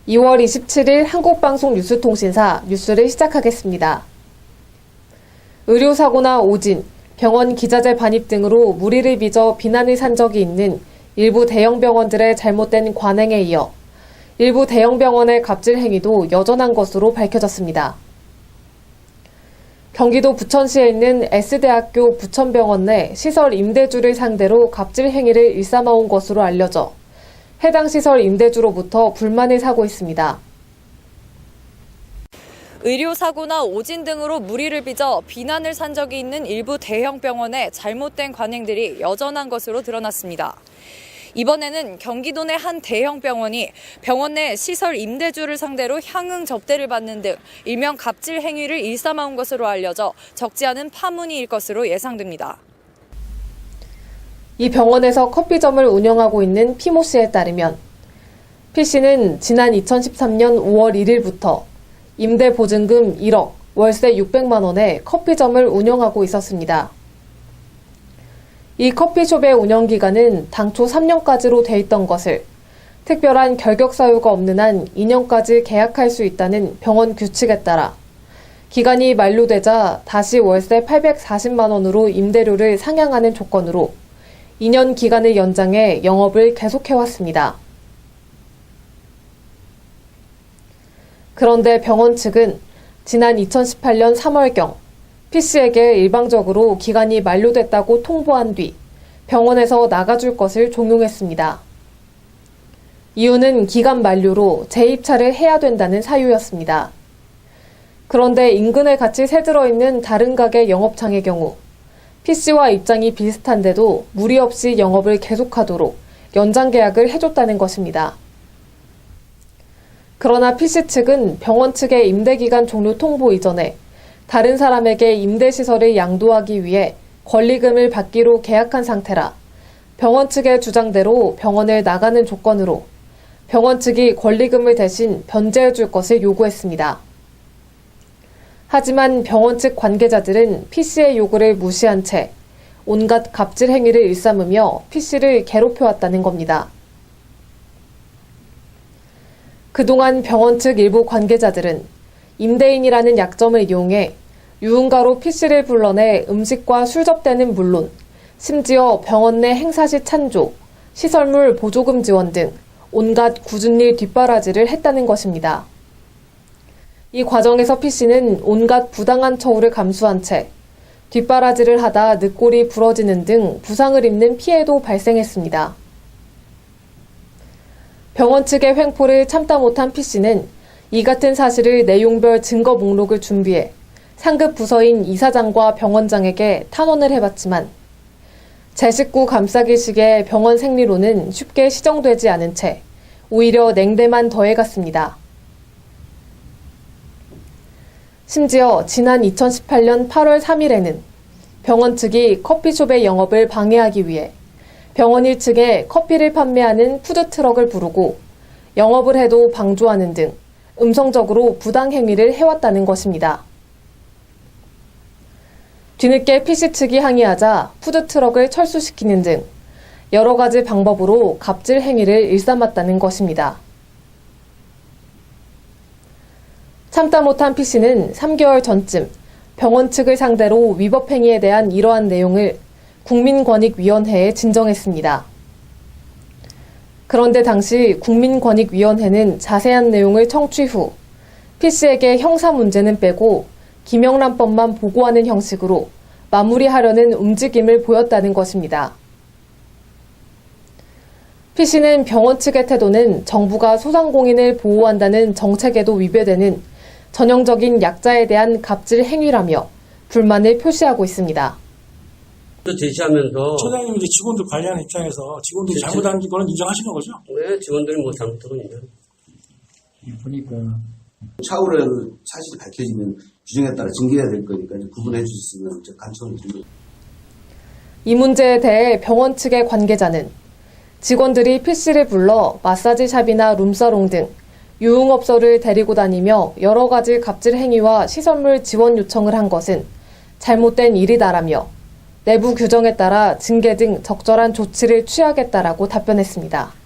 2월 27일 한국방송 뉴스통신사 뉴스를 시작하겠습니다. 의료사고나 오진, 병원 기자재 반입 등으로 물의를 빚어 비난을 산 적이 있는 일부 대형 병원들의 잘못된 관행에 이어 일부 대형 병원의 갑질 행위도 여전한 것으로 밝혀졌습니다. 경기도 부천시에 있는 S대학교 부천병원 내 시설 임대주를 상대로 갑질 행위를 일삼아온 것으로 알려져 해당 시설 임대주로부터 불만을 사고 있습니다. 의료사고나 오진 등으로 물의를 빚어 비난을 산 적이 있는 일부 대형 병원의 잘못된 관행들이 여전한 것으로 드러났습니다. 이번에는 경기도 내 한 대형 병원이 병원 내 시설 임대주를 상대로 향응 접대를 받는 등 일명 갑질 행위를 일삼아온 것으로 알려져 적지 않은 파문이 일 것으로 예상됩니다. 이 병원에서 커피점을 운영하고 있는 피모 씨에 따르면 피 씨는 지난 2013년 5월 1일부터 임대 보증금 1억, 월세 600만 원에 커피점을 운영하고 있었습니다. 이 커피숍의 운영 기간은 당초 3년까지로 돼 있던 것을 특별한 결격 사유가 없는 한 2년까지 계약할 수 있다는 병원 규칙에 따라 기간이 만료되자 다시 월세 840만 원으로 임대료를 상향하는 조건으로 2년 기간을 연장해 영업을 계속해왔습니다. 그런데 병원 측은 지난 2018년 3월경 피 씨에게 일방적으로 기간이 만료됐다고 통보한 뒤 병원에서 나가줄 것을 종용했습니다. 이유는 기간 만료로 재입차를 해야 된다는 사유였습니다. 그런데 인근에 같이 새들어 있는 다른 가게 영업장의 경우 피 씨와 입장이 비슷한데도 무리 없이 영업을 계속하도록 연장 계약을 해줬다는 것입니다. 그러나 피 씨 측은 병원 측의 임대기간 종료 통보 이전에 다른 사람에게 임대시설을 양도하기 위해 권리금을 받기로 계약한 상태라 병원 측의 주장대로 병원을 나가는 조건으로 병원 측이 권리금을 대신 변제해 줄 것을 요구했습니다. 하지만 병원 측 관계자들은 피 씨의 요구를 무시한 채 온갖 갑질 행위를 일삼으며 피 씨를 괴롭혀왔다는 겁니다. 그동안 병원 측 일부 관계자들은 임대인이라는 약점을 이용해 유흥가로 피 씨를 불러내 음식과 술 접대는 물론 심지어 병원 내 행사 시 찬조, 시설물 보조금 지원 등 온갖 굳은 일 뒷바라지를 했다는 것입니다. 이 과정에서 피 씨는 온갖 부당한 처우를 감수한 채 뒷바라지를 하다 늑골이 부러지는 등 부상을 입는 피해도 발생했습니다. 병원 측의 횡포를 참다 못한 피 씨는 이 같은 사실을 내용별 증거 목록을 준비해 상급 부서인 이사장과 병원장에게 탄원을 해봤지만 제 식구 감싸기식의 병원 생리로는 쉽게 시정되지 않은 채 오히려 냉대만 더해갔습니다. 심지어 지난 2018년 8월 3일에는 병원 측이 커피숍의 영업을 방해하기 위해 병원 1층에 커피를 판매하는 푸드트럭을 부르고 영업을 해도 방조하는 등 음성적으로 부당행위를 해왔다는 것입니다. 뒤늦게 피 씨 측이 항의하자 푸드트럭을 철수시키는 등 여러 가지 방법으로 갑질 행위를 일삼았다는 것입니다. 참다 못한 피 씨는 3개월 전쯤 병원 측을 상대로 위법 행위에 대한 이러한 내용을 국민권익위원회에 진정했습니다. 그런데 당시 국민권익위원회는 자세한 내용을 청취 후 피 씨에게 형사 문제는 빼고 김영란법만 보고하는 형식으로 마무리하려는 움직임을 보였다는 것입니다. 피 씨는 병원 측의 태도는 정부가 소상공인을 보호한다는 정책에도 위배되는 전형적인 약자에 대한 갑질 행위라며 불만을 표시하고 있습니다. 제시하면서 처장님이 이제 직원들 관리하는 입장에서 직원들이 잘못한 거는 인정하시는 거죠? 네, 직원들이 뭐 잘못하고 있냐. 보니까 차후로 사실이 밝혀지면 규정에 따라 징계해야 될 거니까 구분해 주셨으면 간청을 드립니다. 이 문제에 대해 병원 측의 관계자는 직원들이 피 씨를 불러 마사지샵이나 룸사롱 등 유흥업소를 데리고 다니며 여러 가지 갑질 행위와 시설물 지원 요청을 한 것은 잘못된 일이다라며 내부 규정에 따라 징계 등 적절한 조치를 취하겠다라고 답변했습니다.